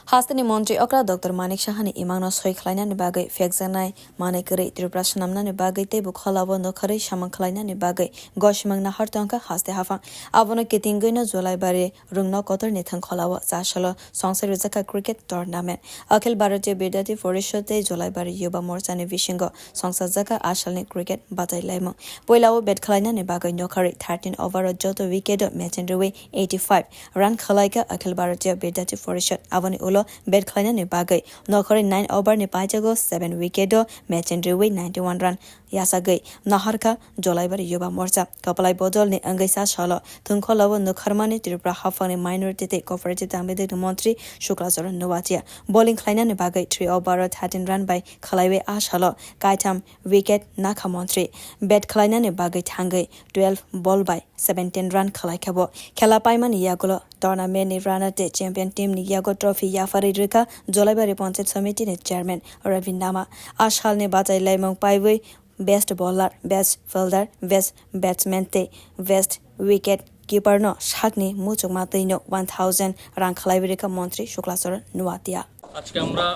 Hastani montri okra Dr. Manik Shahani imangno soi khlaina ni bagai Phekjak mane kare tripura swnam ni bagai te bu khola bo no khare samang khlaina ni bagai goshmang na hartangka haste hafang abono ketingoi no jolaibari rwng kotor ni thang khola bo salo songsa rwkha cricket tournament akhil bharatiya bidyati porishod te jolaibari yuba morcha ni vishingo songsa jaka ashal ni cricket batai laimo poilao bet khlaina ni bagai no khare 13 over joto wicket match in rwng 85 run khwlai ka akhil bharatiya bidyati porishod avani bet khlaina ni bagai nokhari 9 over ni paijago 7 wicket match in rwng 91 run yasagai naharka jolaibari yuba morcha kapalai bodol ni angaisa salo thungkholawo nokharmani tripura hafani minority te cooperative tambede montri Suklacharan noatia bowling khlaina ni bagai 3 over 13 run by khwlai salo kaitam wicket nakha montri bet khlaina ni bagai thangai 12 ball by 17 run khwlai khabo khela paimani yagulo tournament ni runner te champion team ni yago trophy yafari rwkha jolaibari panchayat samiti ni chairman Ravinama ashal ni batai laimong phawi best bowler best fielder best batsman te best wicket keeper no shakni muchuk matei no 1000 rang khwlai rwkha montri Suklacharan noatia আজকে আমরা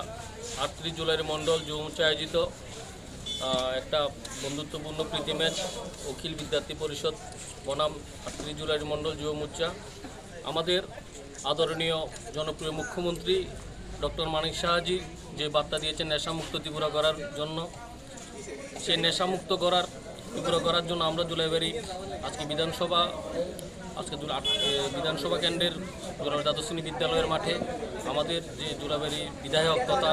38 জুলাইয়ের মন্ডল যুবমোর্চা আয়োজিত একটা বন্ধুত্বপূর্ণ প্রীতি match অখিল বিদ্যার্থী পরিষদ বনাম 38 জুলাইয়ের মন্ডল যুবমোর্চা আমাদের আদরণীয় জনপ্রিয় মুখ্যমন্ত্রী ডক্টর মানিক শাহজি যে বার্তা দিয়েছেন নেশামুক্ত ত্রিপুরা করার জন্য সেই নেশামুক্ত ত্রিপুরা করার জন্য আমরা জোলাইবাড়ি আজকে বিধানসভা কেন্দ্রের দ্বাদশ শ্রেণী বিদ্যালয়ের মাঠে আমাদের যে জোলাইবাড়ি বিধায়ক তথা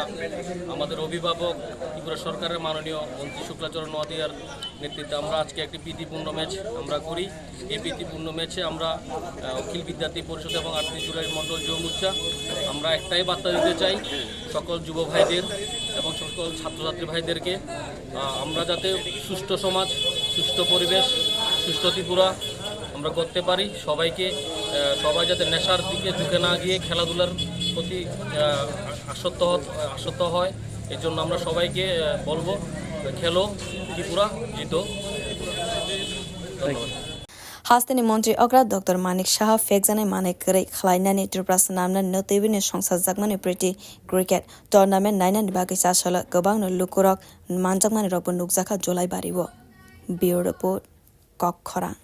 আমাদের অভিভাবক ত্রিপুরা সরকারের মাননীয় মন্ত্রী শুক্লাচরণ নোয়াতিয়ার নেতৃত্বে আমরা আজকে একটি প্রীতিপূর্ণ ম্যাচ আমরা করি। এই প্রীতিপূর্ণ ম্যাচে আমরা অখিল বিদ্যার্থী পরিষদ এবং 38 জুলাই মণ্ডল যুবমোর্চা আমরা একটাই বার্তা দিতে চাই সকল যুব ভাইদের এবং সকল ছাত্রছাত্রী ভাইদেরকে আমরা যাতে সুষ্ঠু সমাজ সুষ্ঠু পরিবেশ সুষ্ঠু ত্রিপুরা আমরা করতে পারি সবাই যাতে নেশার দিকে ঝুঁকে না গিয়ে খেলাধুলার প্রতি আসক্ত হয় এর জন্য আমরা সবাইকে বলবো খেলো ত্রিপুরা জিতো। ধন্যবাদ। Hastani montri okra Dr. Manik Shah Phekjak mane kare khlaina ni tripura swnam no tebini songsa jakmani pretty cricket tournament naina ni bagai salo gobang no lukurok manjak mani rok nukjaka jolaibari bo bureau report kwchung